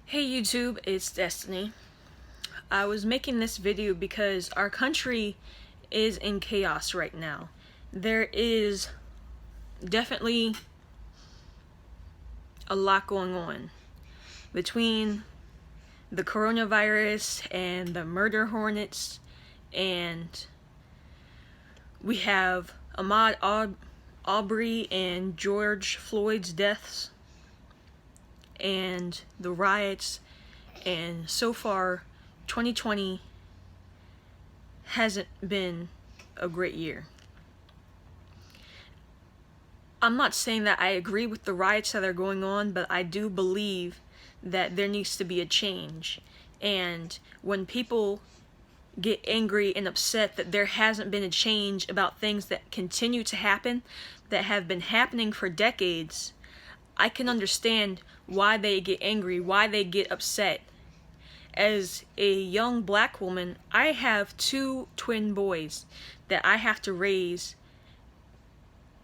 Hey YouTube, it's Destiny. I was making this video because our country is in chaos right now. There is definitely a lot going on between the coronavirus and the murder hornets, and we have Ahmaud Arbery and George Floyd's deaths and the riots, and so far 2020 hasn't been a great year. I'm not saying that I agree with the riots that are going on, but I do believe that there needs to be a change. And when people get angry and upset that there hasn't been a change about things that continue to happen, that have been happening for decades, I can understand why they get angry, why they get upset. As a young black woman, I have 2 twin boys that I have to raise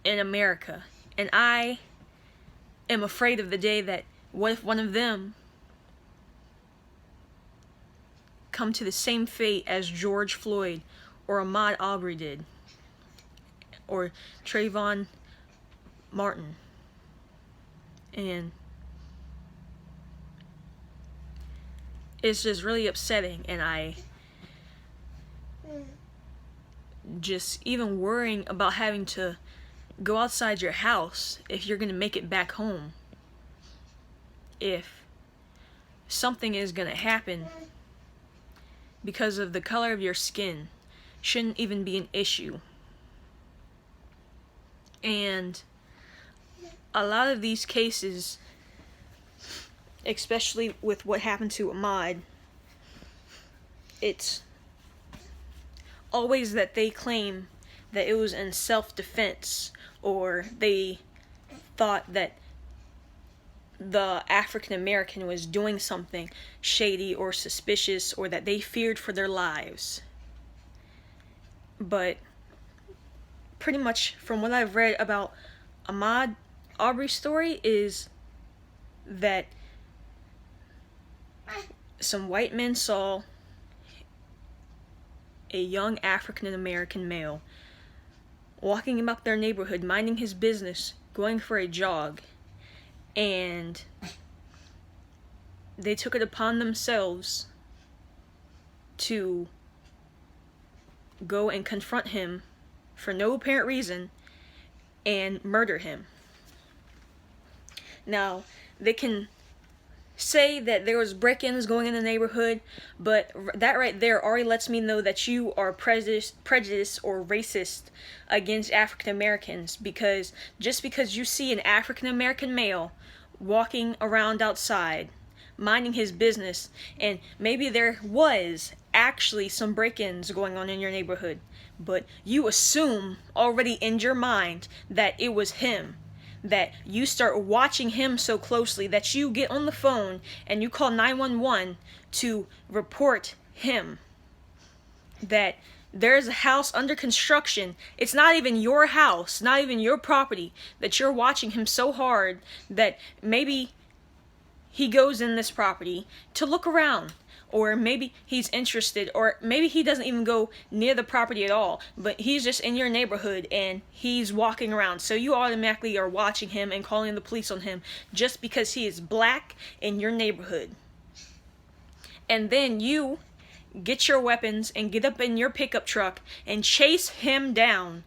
in America, and I am afraid of the day that what if one of them come to the same fate as George Floyd or Ahmaud Arbery did, or Trayvon Martin. And it's just really upsetting, and I just even worrying about having to go outside your house if you're gonna make it back home. If something is gonna happen because of the color of your skin, shouldn't even be an issue. And a lot of these cases, especially with what happened to Ahmaud, it's always that they claim that it was in self-defense, or they thought that the African American was doing something shady or suspicious, or that they feared for their lives. But pretty much from what I've read about Ahmaud Arbery's story is that some white men saw a young African American male walking about their neighborhood, minding his business, going for a jog, and they took it upon themselves to go and confront him for no apparent reason and murder him. Now, they can say that there was break-ins going in the neighborhood, but that right there already lets me know that you are prejudiced or racist against African Americans, because just because you see an African American male walking around outside minding his business, and maybe there was actually some break-ins going on in your neighborhood, but you assume already in your mind that it was him, that you start watching him so closely that you get on the phone and you call 911 to report him, that there's a house under construction. It's not even your house, not even your property, that you're watching him so hard that maybe he goes in this property to look around, or maybe he's interested, or maybe he doesn't even go near the property at all, but he's just in your neighborhood and he's walking around. So you automatically are watching him and calling the police on him just because he is black in your neighborhood. And then you get your weapons and get up in your pickup truck and chase him down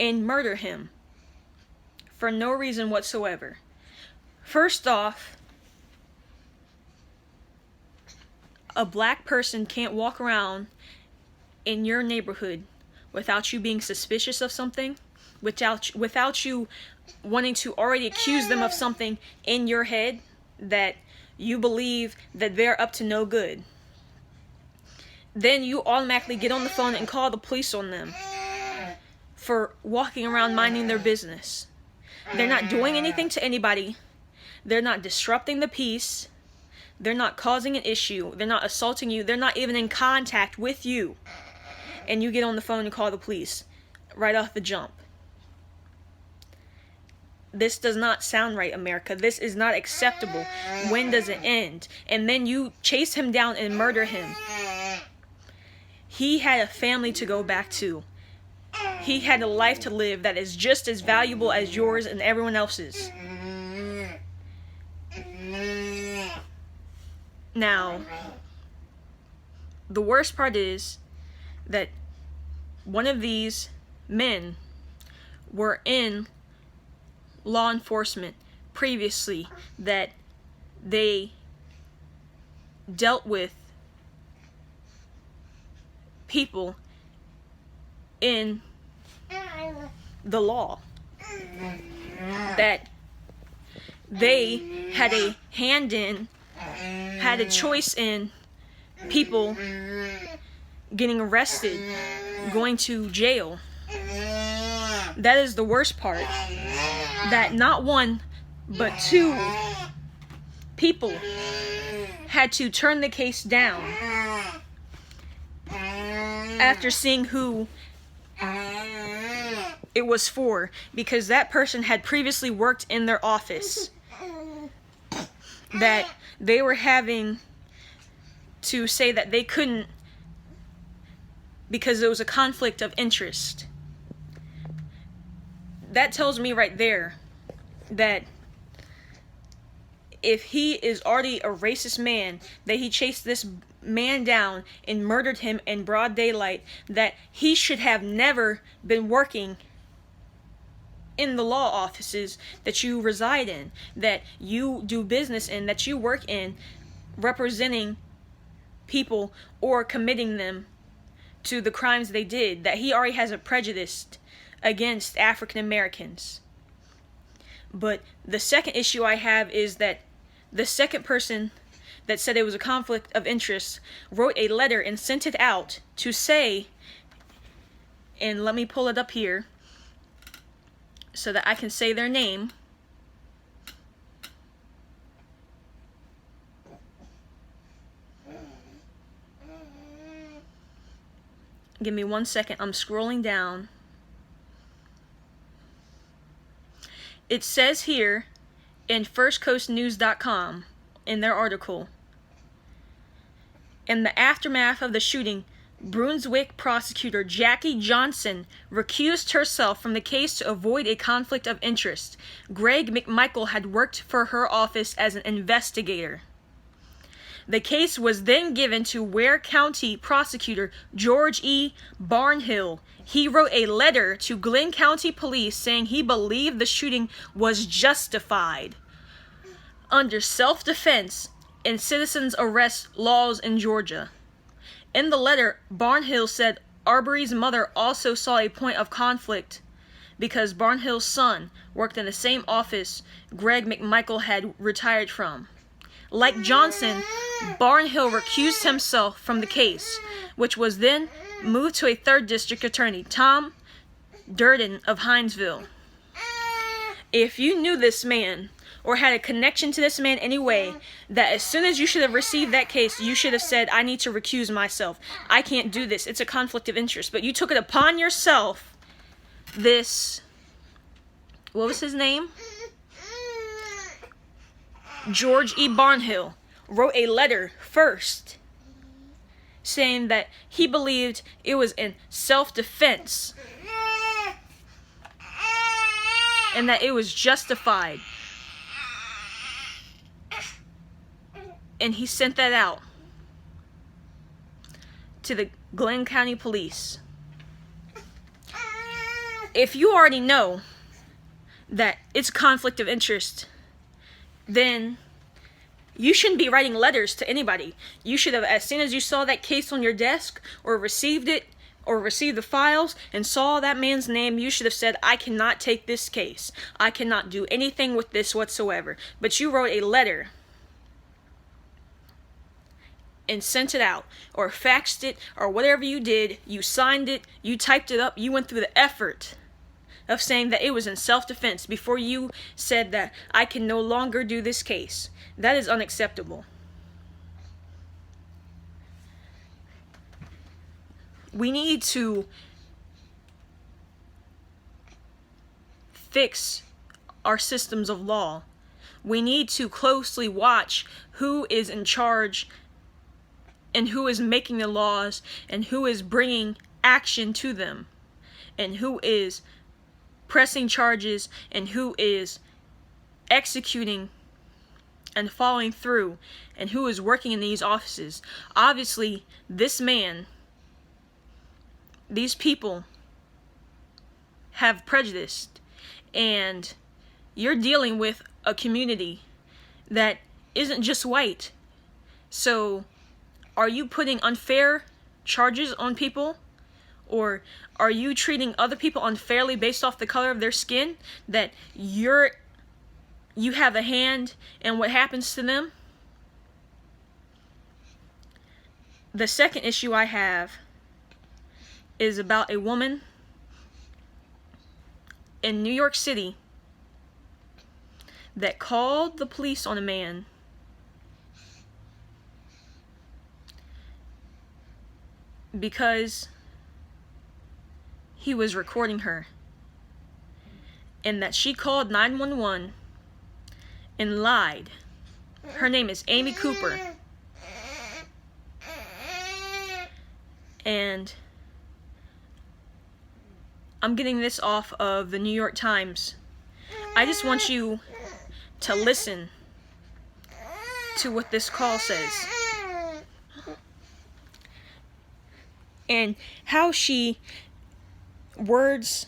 and murder him for no reason whatsoever. First off, a black person can't walk around in your neighborhood without you being suspicious of something, without you wanting to already accuse them of something in your head that you believe that they're up to no good. Then you automatically get on the phone and call the police on them for walking around minding their business. They're not doing anything to anybody. They're not disrupting the peace. They're not causing an issue. They're not assaulting you. They're not even in contact with you. And you get on the phone and call the police right off the jump. This does not sound right, America. This is not acceptable. When does it end? And then you chase him down and murder him. He had a family to go back to. He had a life to live that is just as valuable as yours and everyone else's. Now, the worst part is that one of these men were in law enforcement previously, that they dealt with people in the law, that they had a hand in, had a choice in people getting arrested, going to jail. That is the worst part. That not one, but two people had to turn the case down after seeing who it was for, because that person had previously worked in their office, that they were having to say that they couldn't because there was a conflict of interest. That tells me right there that if he is already a racist man, that he chased this man down and murdered him in broad daylight, that he should have never been working in the law offices that you reside in, that you do business in, that you work in, representing people or committing them to the crimes they did, that he already has a prejudice against African Americans. But the second issue I have is that the second person that said it was a conflict of interest wrote a letter and sent it out to say, and let me pull it up here so that I can say their name. Give me 1 second. I'm scrolling down. It says here in firstcoastnews.com in their article, in the aftermath of the shooting, Brunswick prosecutor Jackie Johnson recused herself from the case to avoid a conflict of interest. Greg McMichael had worked for her office as an investigator. The case was then given to Ware County prosecutor George E. Barnhill. He wrote a letter to Glenn County Police saying he believed the shooting was justified under self-defense and citizens' arrest laws in Georgia. In the letter, Barnhill said Arbery's mother also saw a point of conflict because Barnhill's son worked in the same office Greg McMichael had retired from. Like Johnson, Barnhill recused himself from the case, which was then moved to a 3rd District Attorney, Tom Durden of Hinesville. If you knew this man, or had a connection to this man anyway, that as soon as you should have received that case, you should have said, I need to recuse myself. I can't do this. It's a conflict of interest. But you took it upon yourself, this, what was his name? George E. Barnhill wrote a letter first saying that he believed it was in self-defense and that it was justified. And he sent that out to the Glenn County Police. If you already know that it's a conflict of interest, then you shouldn't be writing letters to anybody. You should have, as soon as you saw that case on your desk or received it, or received the files and saw that man's name, you should have said, I cannot take this case. I cannot do anything with this whatsoever. But you wrote a letter and sent it out, or faxed it, or whatever you did. You signed it, you typed it up, you went through the effort of saying that it was in self-defense before you said that I can no longer do this case. That is unacceptable. We need to fix our systems of law. We need to closely watch who is in charge and who is making the laws and who is bringing action to them and who is pressing charges and who is executing and following through and who is working in these offices. Obviously, this man, these people have prejudice, and you're dealing with a community that isn't just white. So are you putting unfair charges on people? Or are you treating other people unfairly based off the color of their skin? That you have a hand in what happens to them? The second issue I have is about a woman in New York City that called the police on a man because he was recording her, and that she called 911 and lied. Her name is Amy Cooper, and I'm getting this off of the New York Times. I just want you to listen to what this call says and how she words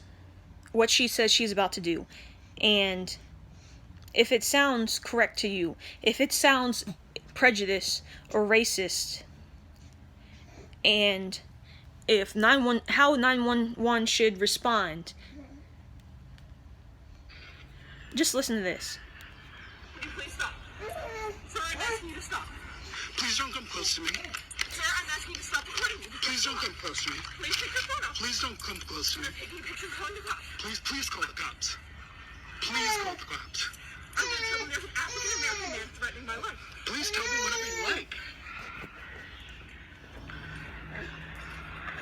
what she says she's about to do, and if it sounds correct to you, if it sounds prejudice or racist, and if how 911 should respond. Just listen to this. Would you please stop? Sir, I'm asking you to stop. Please don't come close to me. Sir, I'm asking you to stop recording me. Please don't come close to me. Please take your phone off. Please don't come close to me. I'm taking pictures on the cops. Please call the cops. Please call the cops. I'm going to tell them there's an African-American man threatening my life. Please tell me whatever you like.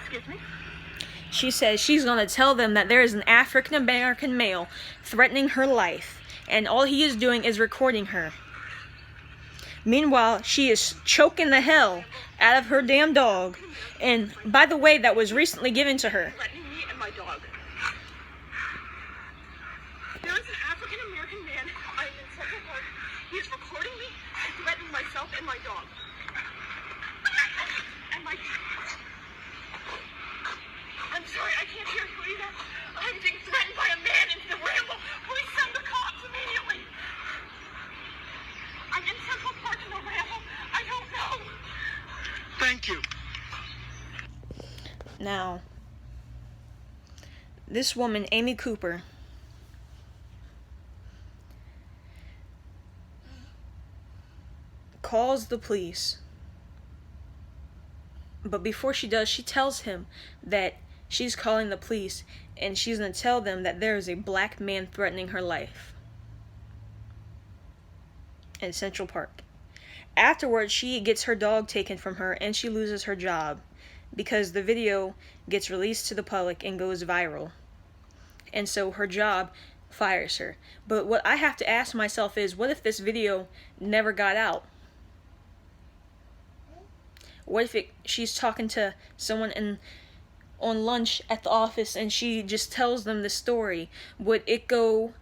Excuse me? She says she's going to tell them that there is an African American male threatening her life, and all he is doing is recording her. Meanwhile, she is choking the hell out of her damn dog, and by the way, that was recently given to her. Threatening me and my dog. There is an African-American man. I'm in Central Park. He is recording me and threatening myself and my dog. And my... I'm sorry, I can't hear you either. I'm being threatened by a man in the ramble. Please send the cops immediately. I'm in Central Park in the ramble. I don't know. Thank you. Now, this woman, Amy Cooper, calls the police, but before she does, she tells him that she's calling the police and she's going to tell them that there is a black man threatening her life in Central Park. Afterwards, she gets her dog taken from her and she loses her job because the video gets released to the public and goes viral. And so her job fires her. But what I have to ask myself is, what if this video never got out? What if she's talking to someone on lunch at the office and she just tells them the story? Would it go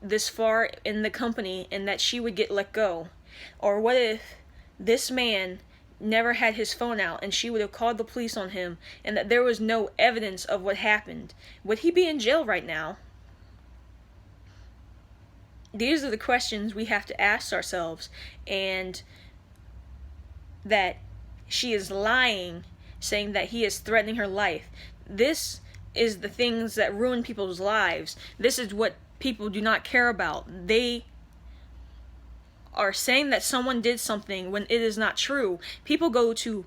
this far in the company and that she would get let go? Or what if this man never had his phone out and she would have called the police on him and that there was no evidence of what happened? Would he be in jail right now? These are the questions we have to ask ourselves, and that she is lying, saying that he is threatening her life. This is the things that ruin people's lives. This is what people do not care about. They are saying that someone did something when it is not true. People go to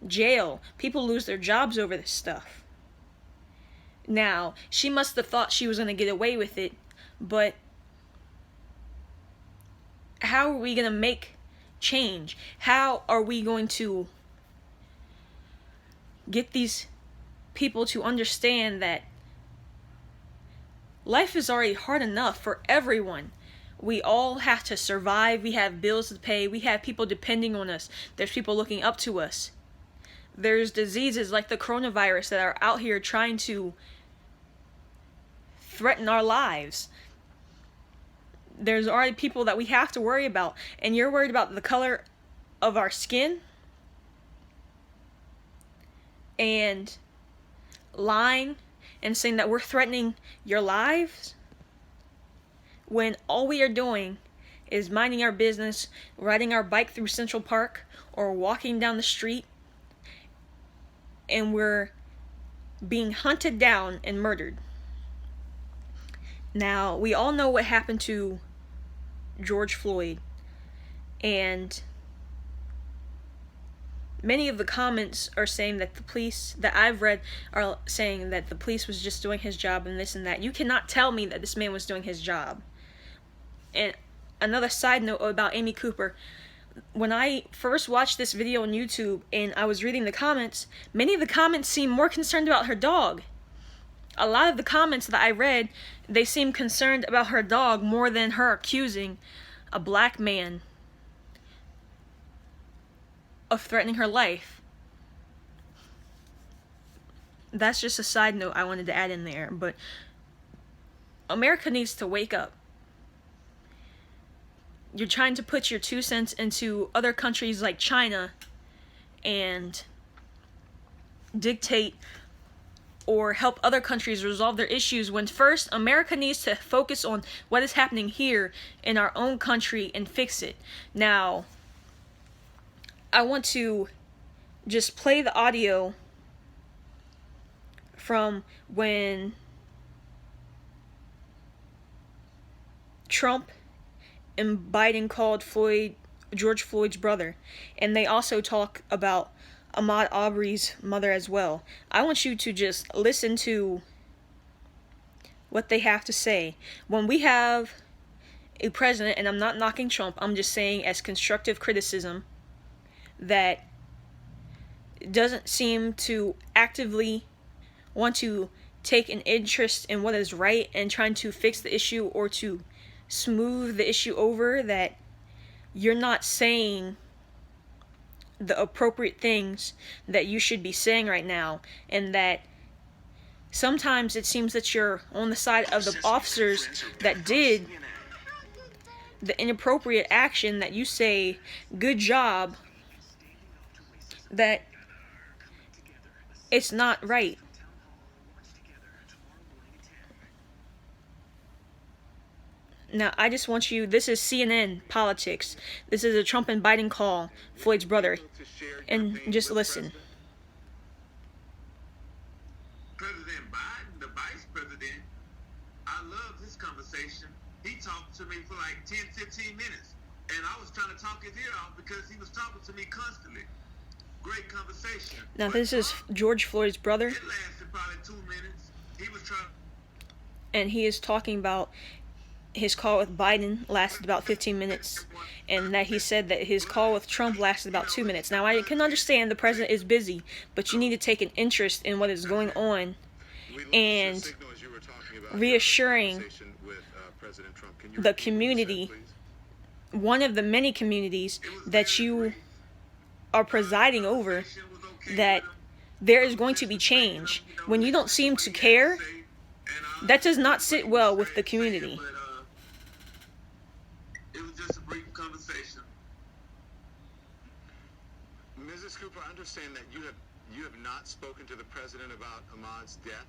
jail. People lose their jobs over this stuff. Now, she must have thought she was going to get away with it, but how are we going to make change? How are we going to get these people to understand that Life is already hard enough for everyone. We all have to survive. We have bills to pay. We have people depending on us. There's people looking up to us. There's diseases like the coronavirus that are out here trying to threaten our lives. There's already people that we have to worry about. And you're worried about the color of our skin? And lying and saying that we're threatening your lives? When all we are doing is minding our business, riding our bike through Central Park, or walking down the street, and we're being hunted down and murdered. Now, we all know what happened to George Floyd, and many of the comments are saying that the police, that I've read, are saying that the police was just doing his job and this and that. You cannot tell me that this man was doing his job. And another side note about Amy Cooper, when I first watched this video on YouTube and I was reading the comments, many of the comments seemed more concerned about her dog. A lot of the comments that I read, they seemed concerned about her dog more than her accusing a black man of threatening her life. That's just a side note I wanted to add in there, but America needs to wake up. You're trying to put your 2 cents into other countries like China and dictate or help other countries resolve their issues, when first America needs to focus on what is happening here in our own country and fix it. Now, I want to just play the audio from when Trump and Biden called George Floyd's brother, and they also talk about Ahmaud Arbery's mother as well. I want you to just listen to what they have to say. When we have a president, and I'm not knocking Trump, I'm just saying as constructive criticism, that doesn't seem to actively want to take an interest in what is right and trying to fix the issue or to smooth the issue over, that you're not saying the appropriate things that you should be saying right now, and that sometimes it seems that you're on the side of the officers that did the inappropriate action, that you say good job, that it's not right. Now, I just want you, this is CNN politics. This is a Trump and Biden call, Floyd's brother. And just listen. President Biden, the vice president, I love this conversation. He talked to me for like 10, 15 minutes. And I was trying to talk his ear off because he was talking to me constantly. Great conversation. Now, this is George Floyd's brother. It lasted probably 2 minutes. He was trying. And he is talking about his call with Biden lasted about 15 minutes, and that he said that his call with Trump lasted about 2 minutes. Now, I can understand the president is busy, but you need to take an interest in what is going on and reassuring the community, one of the many communities that you are presiding over, that there is going to be change. When you don't seem to care, that does not sit well with the community. It was just a brief conversation. Mrs. Cooper, I understand that you have not spoken to the president about Ahmaud's death.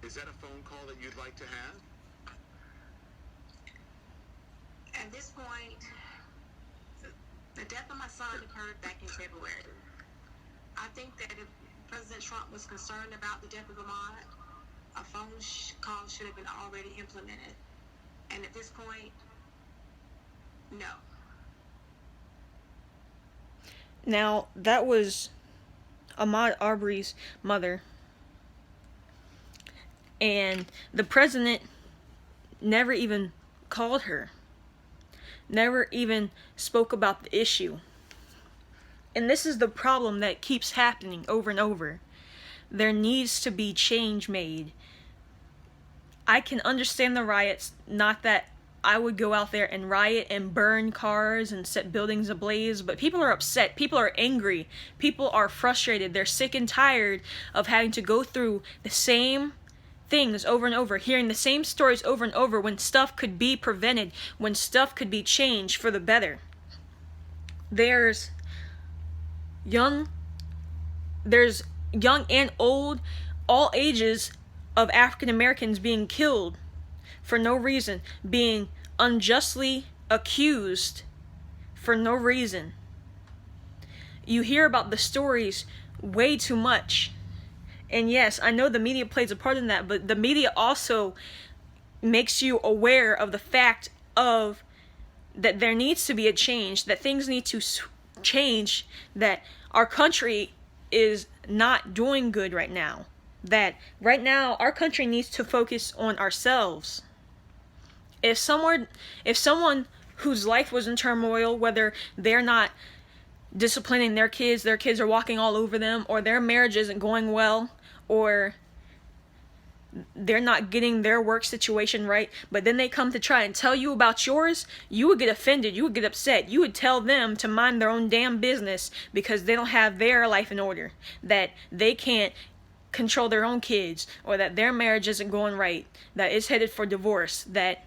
Is that a phone call that you'd like to have? At this point, the death of my son occurred back in February. I think that if President Trump was concerned about the death of Ahmaud, a phone call should have been already implemented. And at this point, no. Now, that was Ahmaud Arbery's mother. And the president never even called her. Never even spoke about the issue. And this is the problem that keeps happening over and over. There needs to be change made. I can understand the riots, not that I would go out there and riot and burn cars and set buildings ablaze, but people are upset, people are angry, people are frustrated, they're sick and tired of having to go through the same things over and over, hearing the same stories over and over when stuff could be prevented, when stuff could be changed for the better. There's young and old, all ages of African Americans being killed for no reason, being unjustly accused for no reason. You hear about the stories way too much. And yes, I know the media plays a part in that, but the media also makes you aware of the fact of that there needs to be a change, that things need to change, that our country is not doing good right now. That right now our country needs to focus on ourselves. If someone whose life was in turmoil, whether they're not disciplining their kids are walking all over them, or their marriage isn't going well, or they're not getting their work situation right, but then they come to try and tell you about yours, you would get offended, you would get upset, you would tell them to mind their own damn business because they don't have their life in order, that they can't control their own kids, or that their marriage isn't going right, that it's headed for divorce, that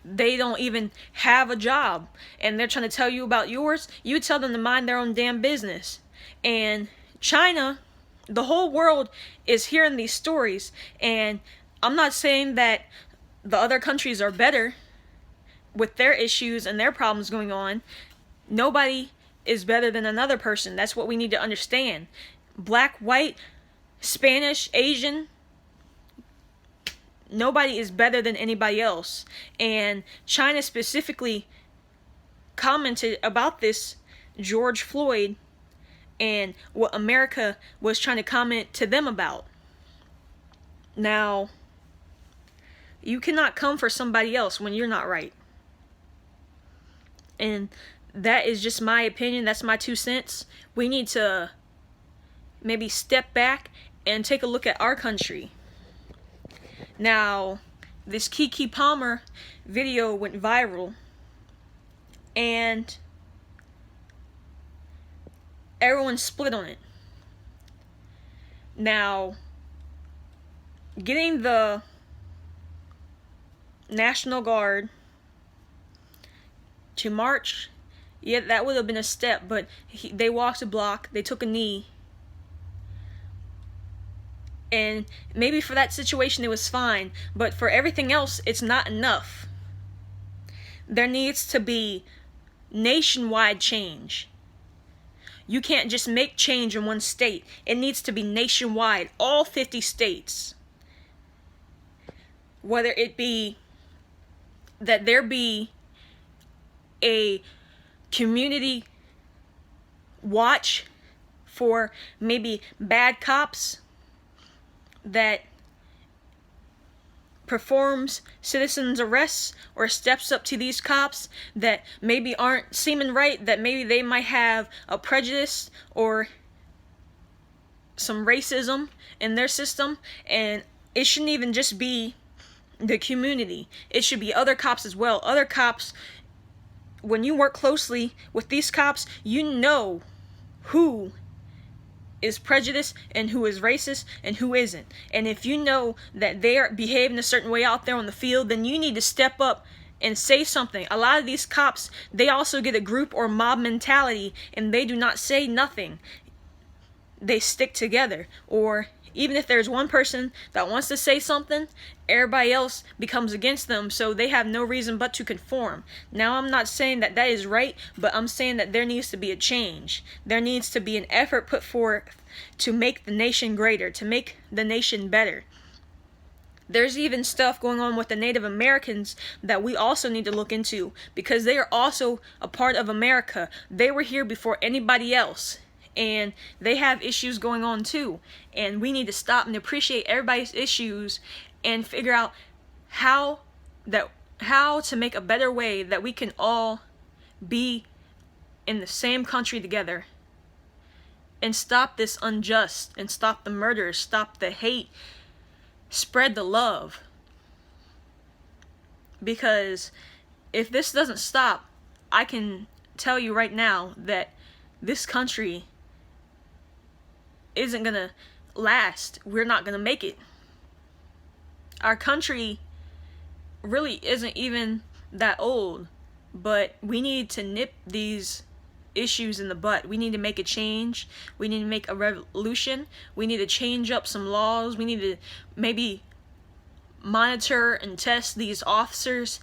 they don't even have a job, and they're trying to tell you about yours. You would tell them to mind their own damn business. And China, the whole world is hearing these stories, and I'm not saying that the other countries are better with their issues and their problems going on. Nobody is better than another person. That's what we need to understand. Black, white, Spanish, Asian, nobody is better than anybody else. And China specifically commented about this George Floyd and what America was trying to comment to them about. Now, you cannot come for somebody else when you're not right. And that is just my opinion. That's my 2 cents. We need to maybe step back and take a look at our country. Now, this Keke Palmer video went viral, and everyone split on it. Now, getting the National Guard to march, yeah, that would have been a step, but they walked a block, they took a knee. And maybe for that situation it was fine, but for everything else it's not enough. There needs to be nationwide change. You can't just make change in one state. It needs to be nationwide, all 50 states. Whether it be that there be a community watch for maybe bad cops that performs citizens arrests, or steps up to these cops that maybe aren't seeming right, that maybe they might have a prejudice or some racism in their system. And it shouldn't even just be the community, it should be other cops as well. Other cops, when you work closely with these cops, you know who is prejudiced and who is racist and who isn't. And if you know that they are behaving a certain way out there on the field, then you need to step up and say something. A lot of these cops, they also get a group or mob mentality, and they do not say nothing. They stick together. Or even if there's one person that wants to say something, everybody else becomes against them, so they have no reason but to conform. Now, I'm not saying that that is right, but I'm saying that there needs to be a change. There needs to be an effort put forth to make the nation greater, to make the nation better. There's even stuff going on with the Native Americans that we also need to look into, because they are also a part of America. They were here before anybody else, and they have issues going on too. And we need to stop and appreciate everybody's issues and figure out how to make a better way that we can all be in the same country together, and stop this unjust, and stop the murders, stop the hate, spread the love. Because if this doesn't stop, I can tell you right now that this country isn't gonna last. We're not gonna make it. Our country really isn't even that old, but we need to nip these issues in the butt. We need to make a change. We need to make a revolution. We need to change up some laws. We need to maybe monitor and test these officers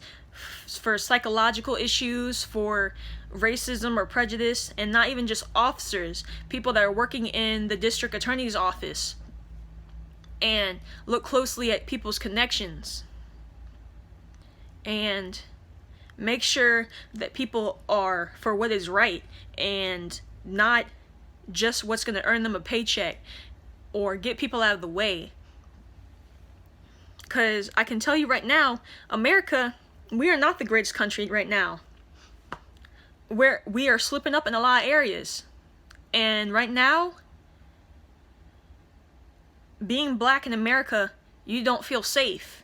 for psychological issues, for racism or prejudice, and not even just officers, people that are working in the district attorney's office, and look closely at people's connections and make sure that people are for what is right and not just what's going to earn them a paycheck or get people out of the way. Because I can tell you right now, America, we are not the greatest country right now. We are slipping up in a lot of areas. And right now, being black in America, you don't feel safe.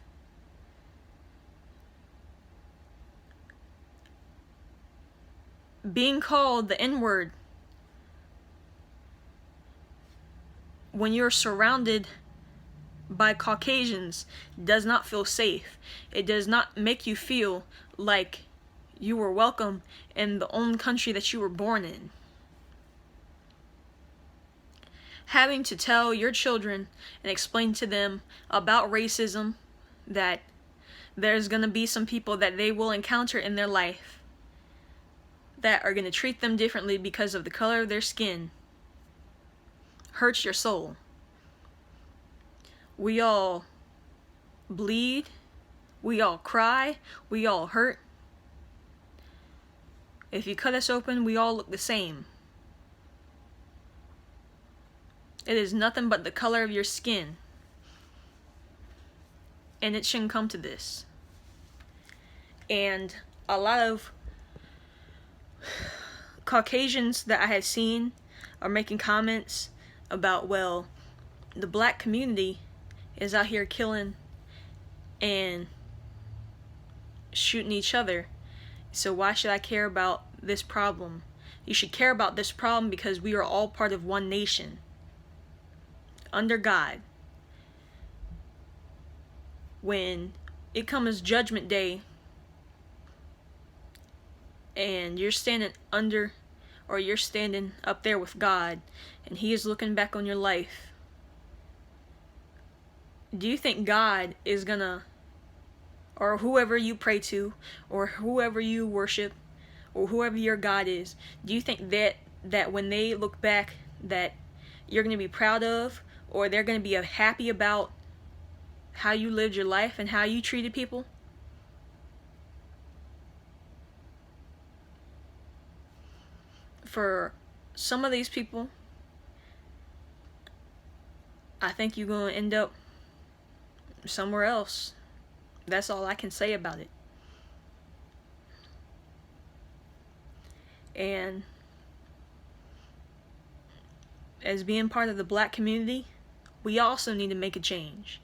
Being called the N-word when you're surrounded by Caucasians does not feel safe. It does not make you feel like you were welcome in the own country that you were born in. Having to tell your children and explain to them about racism, that there's going to be some people that they will encounter in their life that are going to treat them differently because of the color of their skin, hurts your soul. We all bleed, we all cry, we all hurt. If you cut us open, we all look the same. It is nothing but the color of your skin. And it shouldn't come to this. And a lot of Caucasians that I have seen are making comments about, well, the black community is out here killing and shooting each other, so why should I care about this problem? You should care about this problem because we are all part of one nation under God. When it comes Judgment Day and you're standing under, or you're standing up there with God and He is looking back on your life, do you think God is gonna, or whoever you pray to, or whoever you worship, or whoever your God is, do you think that when they look back that you're gonna be proud of, or they're gonna be happy about how you lived your life and how you treated people? For some of these people, I think you're gonna end up somewhere else. That's all I can say about it. And as being part of the black community, we also need to make a change.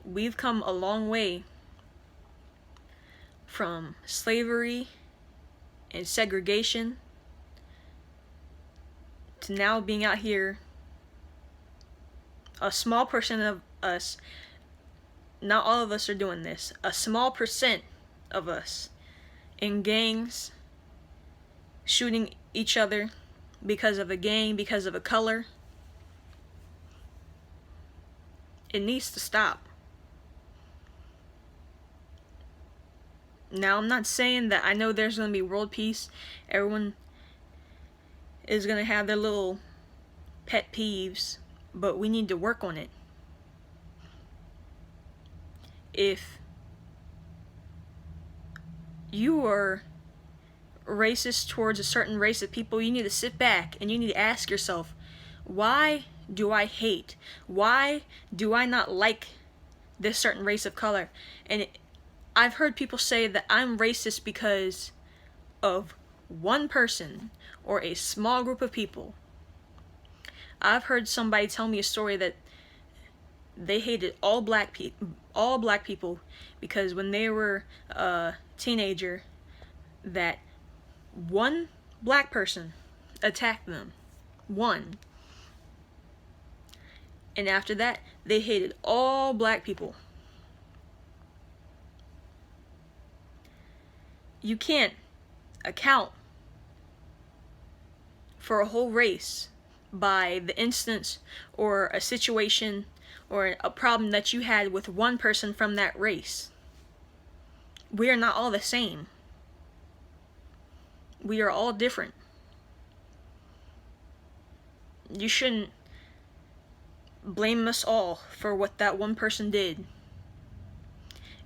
We've come a long way from slavery and segregation to now being out here, a small percent of us, not all of us are doing this, a small percent of us in gangs shooting each other because of a gang, because of a color. It needs to stop. Now, I'm not saying that I know there's going to be world peace. Everyone is going to have their little pet peeves, but we need to work on it. If you are racist towards a certain race of people, you need to sit back and you need to ask yourself, why do I hate? Why do I not like this certain race of color? And I've heard people say that I'm racist because of one person or a small group of people. I've heard somebody tell me a story that they hated all black people because when they were a teenager, that one black person attacked them. One. And after that, they hated all black people. You can't account for a whole race by the instance or a situation or a problem that you had with one person from that race. We are not all the same. We are all different. You shouldn't blame us all for what that one person did.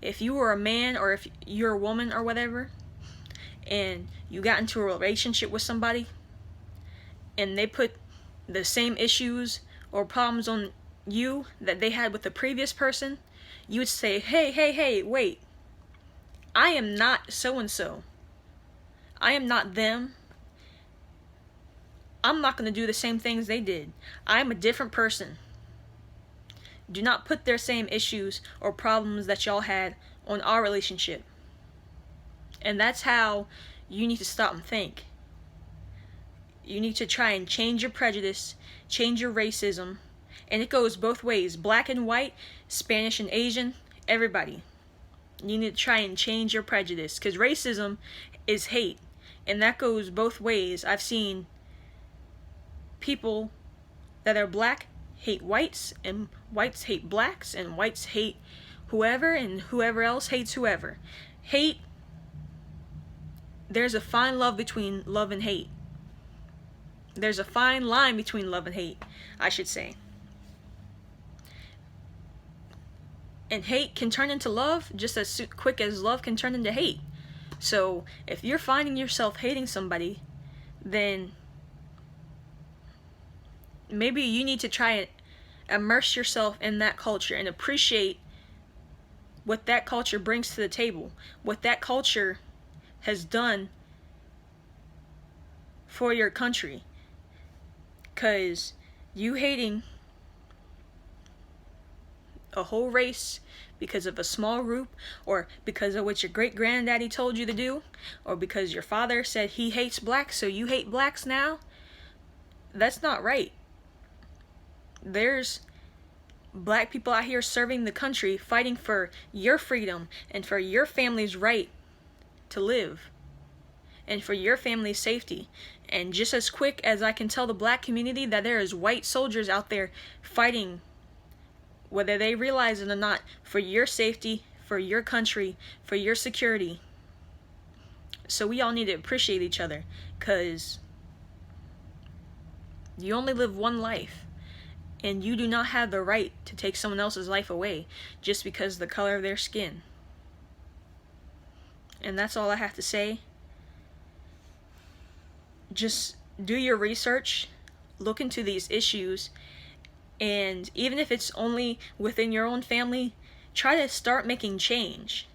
If you were a man or if you're a woman or whatever, and you got into a relationship with somebody and they put the same issues or problems on you that they had with the previous person, you would say, hey, wait. I am not so-and-so. I am not them. I'm not going to do the same things they did. I'm a different person. Do not put their same issues or problems that y'all had on our relationship. And that's how you need to stop and think. You need to try and change your prejudice, change your racism, and it goes both ways. Black and white, Spanish and Asian, everybody. You need to try and change your prejudice, because racism is hate, and that goes both ways. I've seen people that are black hate whites, and whites hate blacks, and whites hate whoever, and whoever else hates whoever. Hate, there's a fine line between love and hate. There's a fine line between love and hate, I should say. And hate can turn into love just as quick as love can turn into hate. So if you're finding yourself hating somebody, then maybe you need to try and immerse yourself in that culture and appreciate what that culture brings to the table, what that culture has done for your country. Because you hating a whole race because of a small group, or because of what your great-granddaddy told you to do, or because your father said he hates blacks so you hate blacks now, that's not right. There's black people out here serving the country, fighting for your freedom and for your family's right to live and for your family's safety. And just as quick as I can tell the black community that there is white soldiers out there fighting, whether they realize it or not, for your safety, for your country, for your security. So we all need to appreciate each other, because you only live one life, and you do not have the right to take someone else's life away just because of the color of their skin. And that's all I have to say. Just do your research, look into these issues, and even if it's only within your own family, try to start making change.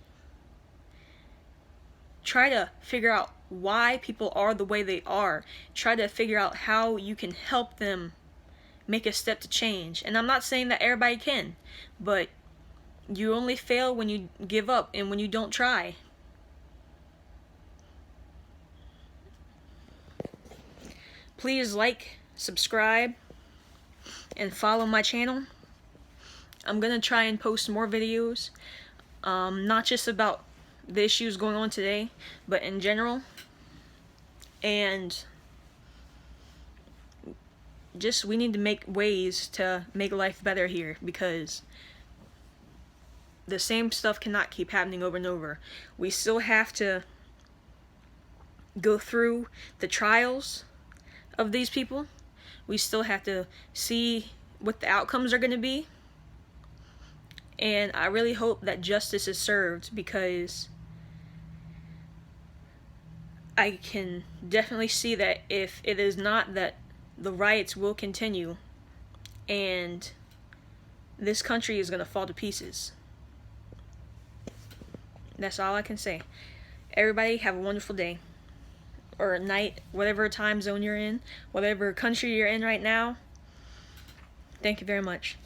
Try to figure out why people are the way they are. Try to figure out how you can help them make a step to change. And I'm not saying that everybody can, but you only fail when you give up and when you don't try. Please like, subscribe, and follow my channel. I'm gonna try and post more videos, not just about the issues going on today, but in general. And just, we need to make ways to make life better here, because the same stuff cannot keep happening over and over. We still have to go through the trials of these people. We still have to see what the outcomes are going to be. And I really hope that justice is served, because I can definitely see that if it is not, that the riots will continue and this country is going to fall to pieces. That's all I can say. Everybody have a wonderful day. Or night, whatever time zone you're in, whatever country you're in right now. Thank you very much.